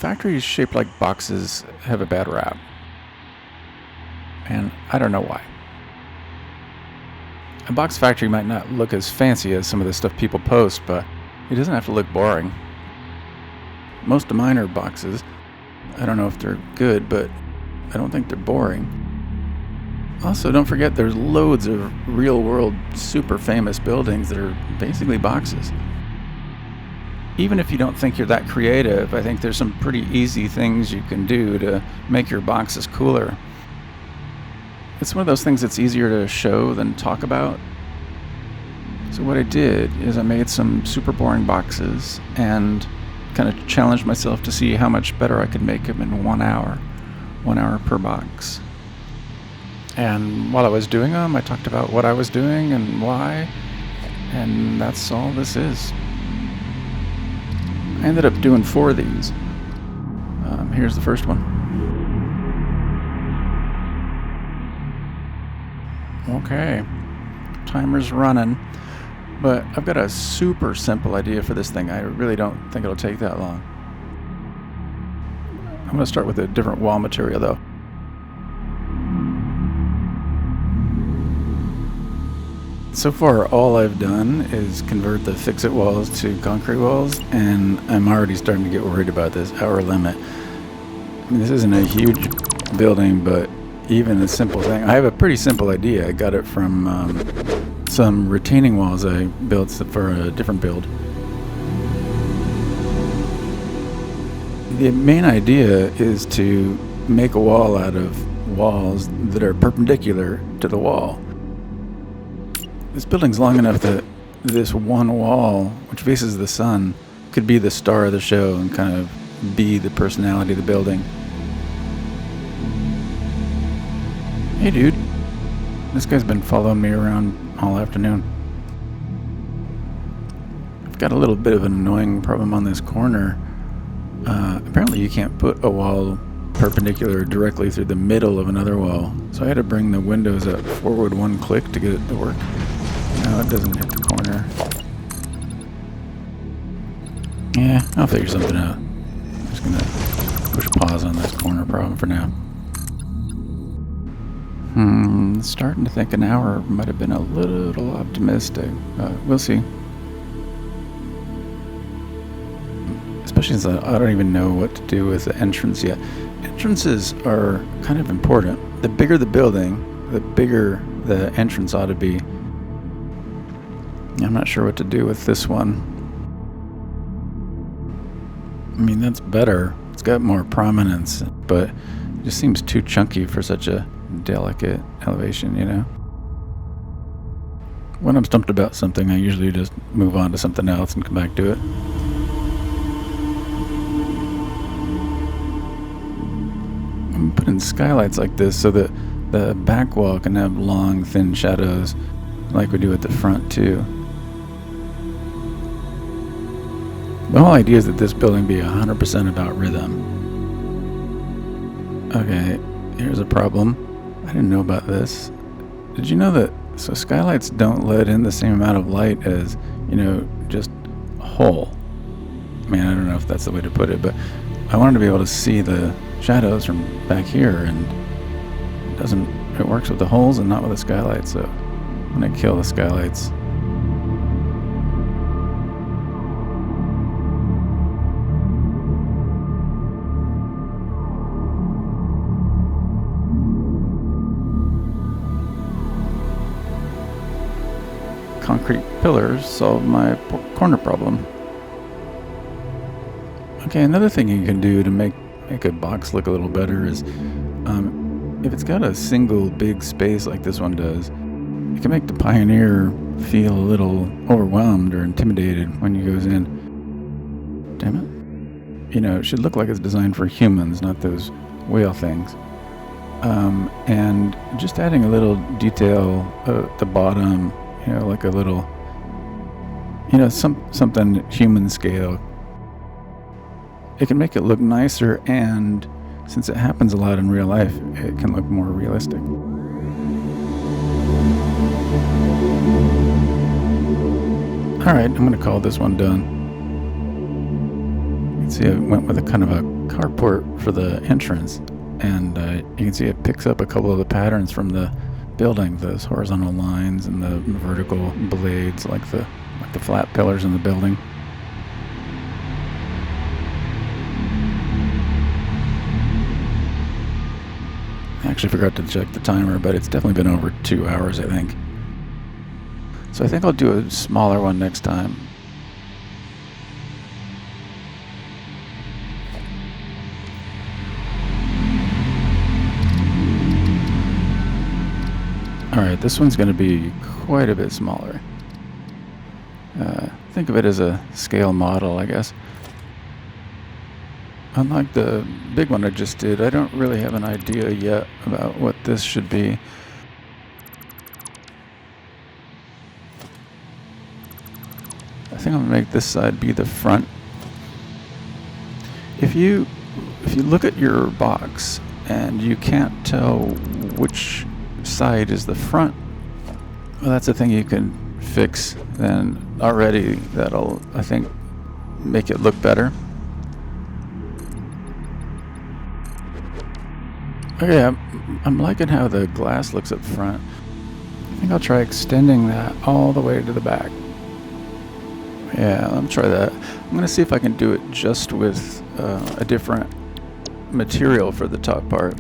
factories shaped like boxes have a bad rap. And I don't know why. A box factory might not look as fancy as some of the stuff people post, but it doesn't have to look boring. Most of mine are boxes. I don't know if they're good, but I don't think they're boring. Also, don't forget there's loads of real-world super famous buildings that are basically boxes. Even if you don't think you're that creative, I think there's some pretty easy things you can do to make your boxes cooler. It's one of those things that's easier to show than talk about. So what I did is I made some super boring boxes and kind of challenged myself to see how much better I could make them in 1 hour. 1 hour per box. And while I was doing them, I talked about what I was doing and why, and that's all this is. I ended up doing 4 of these. Here's the first one. Okay, timer's running, but I've got a super simple idea for this thing. I really don't think it'll take that long. I'm going to start with a different wall material though. So far, all I've done is convert the fix-it walls to concrete walls, and I'm already starting to get worried about this hour limit. I mean, this isn't a huge building, but even a simple thing. I have a pretty simple idea. I got it from some retaining walls I built for a different build. The main idea is to make a wall out of walls that are perpendicular to the wall. This building's long enough that this one wall, which faces the sun, could be the star of the show and kind of be the personality of the building. Hey dude, this guy's been following me around all afternoon. I've got a little bit of an annoying problem on this corner. Apparently you can't put a wall perpendicular directly through the middle of another wall, so I had to bring the windows up forward 1 click to get it to work. No, it doesn't hit the corner. Yeah, I'll figure something out. I'm just gonna push pause on this corner problem for now. Starting to think an hour might have been a little optimistic. We'll see. Especially since I don't even know what to do with the entrance yet. Entrances are kind of important. The bigger the building, the bigger the entrance ought to be. I'm not sure what to do with this one. I mean, that's better. It's got more prominence, but it just seems too chunky for such a delicate elevation, you know? When I'm stumped about something, I usually just move on to something else and come back to it. I'm putting skylights like this so that the back wall can have long, thin shadows like we do at the front, too. The whole idea is that this building be 100% about rhythm. Okay, here's a problem. I didn't know about this. Did you know that skylights don't let in the same amount of light as, just a hole? I mean, I don't know if that's the way to put it, but I wanted to be able to see the shadows from back here, and it works with the holes and not with the skylights, so I'm gonna kill the skylights. Concrete pillars solve my corner problem. Okay, another thing you can do to make a box look a little better is if it's got a single big space like this one does, it can make the pioneer feel a little overwhelmed or intimidated when he goes in. Damn it. It should look like it's designed for humans, not those whale things. And just adding a little detail at the bottom, like a little, something human scale. It can make it look nicer, and since it happens a lot in real life, it can look more realistic. Alright, I'm going to call this one done. You can see I went with a kind of a carport for the entrance, and you can see it picks up a couple of the patterns from the building, those horizontal lines and the vertical blades, like the flat pillars in the building. I actually forgot to check the timer, but it's definitely been over 2 hours, I think. So I think I'll do a smaller one next time. Alright, this one's going to be quite a bit smaller. Think of it as a scale model, I guess. Unlike the big one I just did, I don't really have an idea yet about what this should be. I think I'm going to make this side be the front. If you look at your box and you can't tell which side is the front, well, that's a thing you can fix, then already that'll, I think, make it look better. Okay, I'm liking how the glass looks up front. I think I'll try extending that all the way to the back. Yeah, let me try that. I'm going to see if I can do it just with a different material for the top part.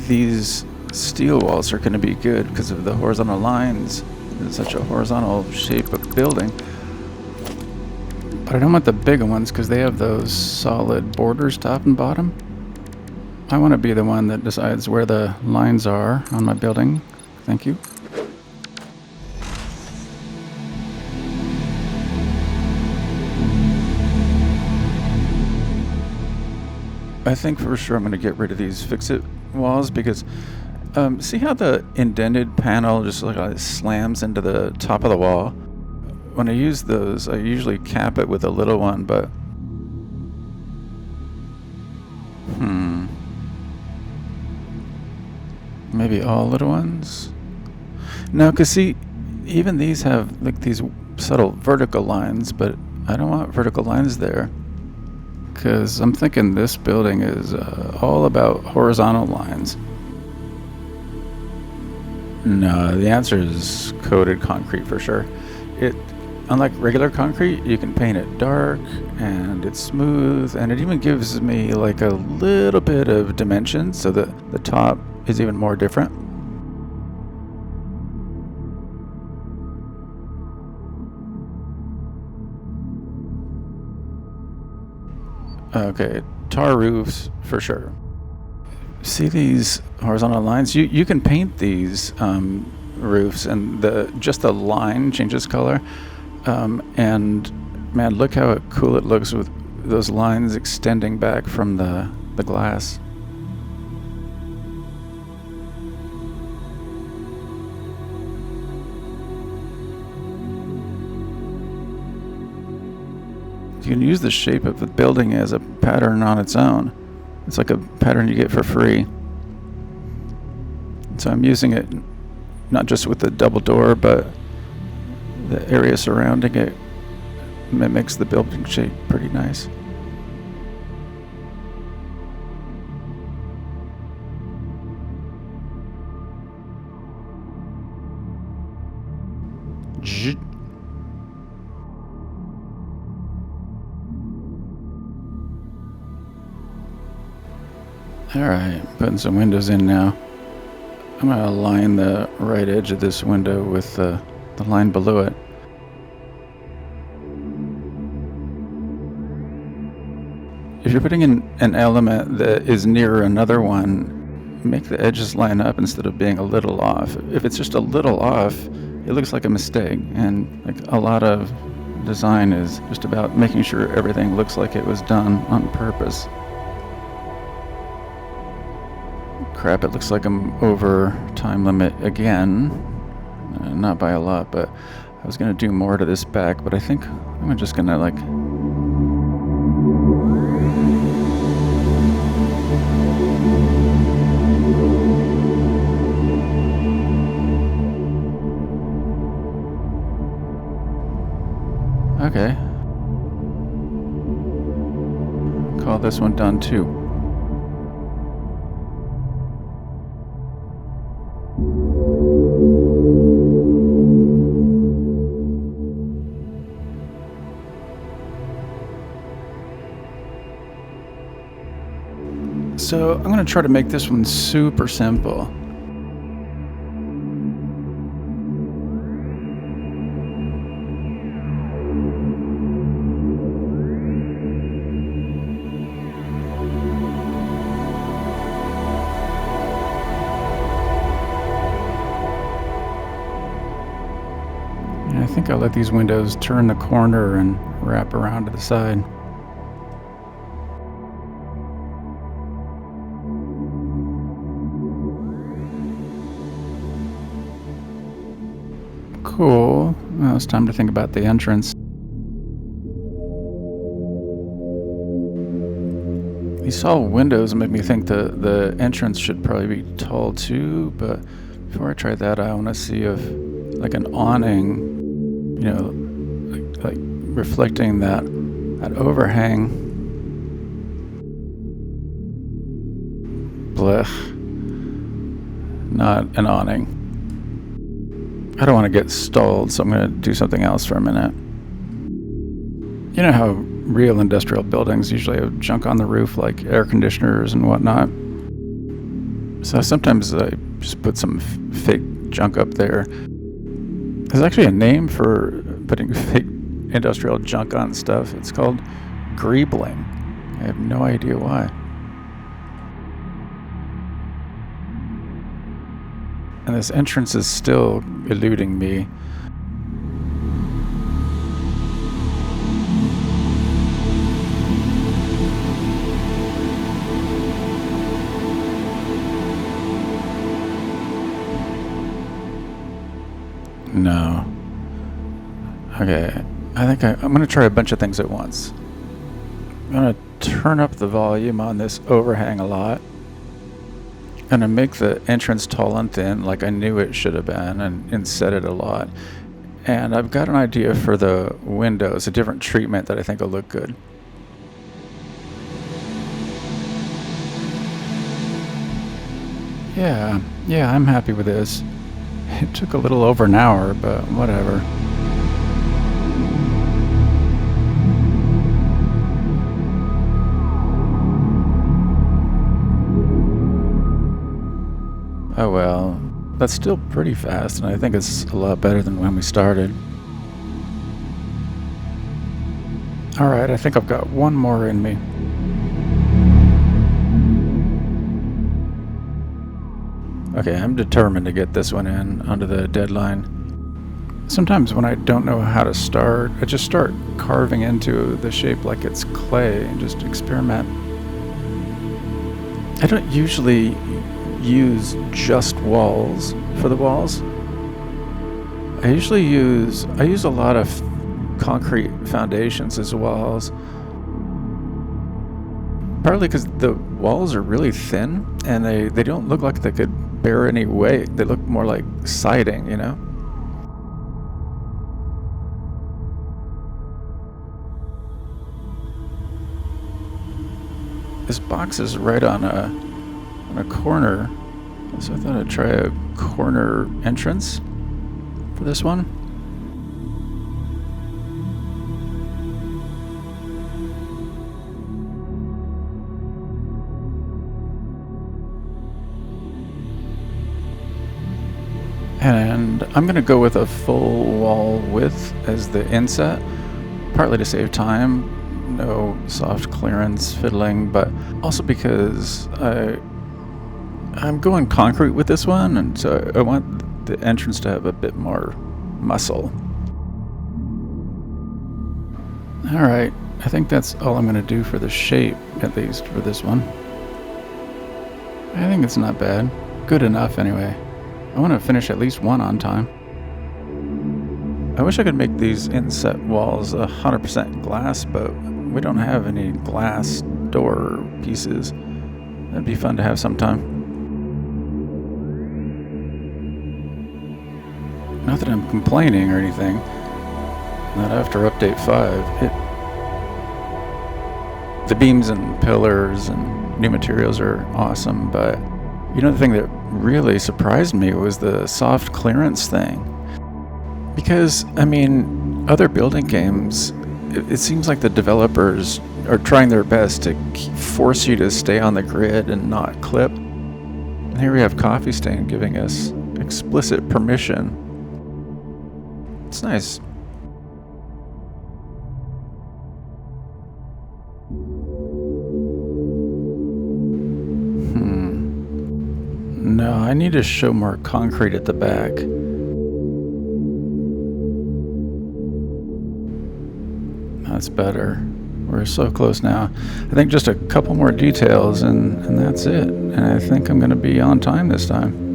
These steel walls are going to be good because of the horizontal lines. It's such a horizontal shape of building. But I don't want the bigger ones because they have those solid borders top and bottom. I want to be the one that decides where the lines are on my building. Thank you. I think for sure I'm going to get rid of these fix-it walls because see how the indented panel just like slams into the top of the wall? When I use those, I usually cap it with a little one, but maybe all little ones? No, because see, even these have like these subtle vertical lines, but I don't want vertical lines there because I'm thinking this building is all about horizontal lines. No, the answer is coated concrete for sure. Unlike regular concrete, you can paint it dark and it's smooth, and it even gives me like a little bit of dimension so that the top is even more different. Okay, tar roofs for sure. See these horizontal lines? You can paint these roofs, and just the line changes color. And man, look how cool it looks with those lines extending back from the glass. You can use the shape of the building as a pattern on its own. It's like a pattern you get for free. So I'm using it not just with the double door, but the area surrounding it mimics the building shape pretty nice. Alright, putting some windows in now. I'm going to line the right edge of this window with the line below it. If you're putting in an element that is near another one, make the edges line up instead of being a little off. If it's just a little off, it looks like a mistake, and like a lot of design is just about making sure everything looks like it was done on purpose. Crap, it looks like I'm over time limit again. Not by a lot, but I was going to do more to this back, but I think I'm just going to like... Okay. call this one done too. So I'm going to try to make this one super simple. And I think I'll let these windows turn the corner and wrap around to the side. Cool. Now it's time to think about the entrance. These tall windows make me think the entrance should probably be tall too, but before I try that, I want to see if like an awning, like reflecting that overhang. Blech. Not an awning. I don't want to get stalled, so I'm going to do something else for a minute. You know how real industrial buildings usually have junk on the roof, like air conditioners and whatnot? So sometimes I just put some fake junk up there. There's actually a name for putting fake industrial junk on stuff. It's called greebling. I have no idea why. And this entrance is still eluding me. No. Okay, I think I'm going to try a bunch of things at once. I'm going to turn up the volume on this overhang a lot. Going to make the entrance tall and thin like I knew it should have been, and set it a lot. And I've got an idea for the windows, a different treatment that I think will look good. Yeah, I'm happy with this. It took a little over an hour, but whatever. Oh well, that's still pretty fast, and I think it's a lot better than when we started. Alright, I think I've got one more in me. Okay, I'm determined to get this one in under the deadline. Sometimes when I don't know how to start, I just start carving into the shape like it's clay and just experiment. I don't usually use just walls for the walls. I use a lot of concrete foundations as walls. Partly because the walls are really thin and they don't look like they could bear any weight. They look more like siding, you know? This box is right on a corner, so I thought I'd try a corner entrance for this one. And I'm going to go with a full wall width as the inset, partly to save time, no soft clearance fiddling, but also because I'm going concrete with this one, and so I want the entrance to have a bit more muscle. Alright, I think that's all I'm going to do for the shape, at least for this one. I think it's not bad. Good enough, anyway. I want to finish at least one on time. I wish I could make these inset walls 100% glass, but we don't have any glass door pieces. That'd be fun to have sometime. Not that I'm complaining or anything. Not after update 5. The beams and pillars and new materials are awesome, but the thing that really surprised me was the soft clearance thing. Because, other building games, it seems like the developers are trying their best to force you to stay on the grid and not clip. And here we have Coffee Stain giving us explicit permission. It's nice. No, I need to show more concrete at the back. That's better. We're so close now. I think just a couple more details and that's it. And I think I'm going to be on time this time.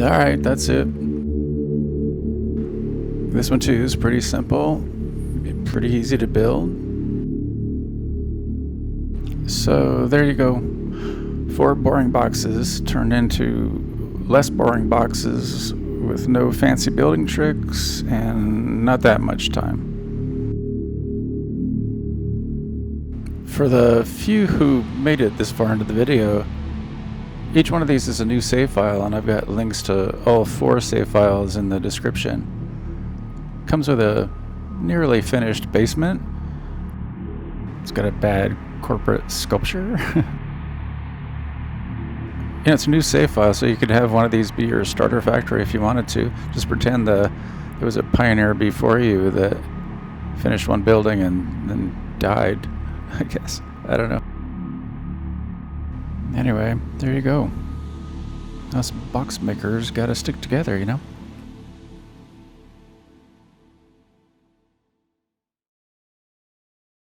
All right, that's it. This one too is pretty simple, pretty easy to build. So there you go. 4 boring boxes turned into less boring boxes with no fancy building tricks and not that much time. For the few who made it this far into the video, each one of these is a new save file, and I've got links to all 4 save files in the description. Comes with a nearly finished basement. It's got a bad corporate sculpture. It's a new save file, so you could have one of these be your starter factory if you wanted to. Just pretend there was a pioneer before you that finished one building and then died, I guess. I don't know. Anyway, there you go. Us box makers gotta stick together,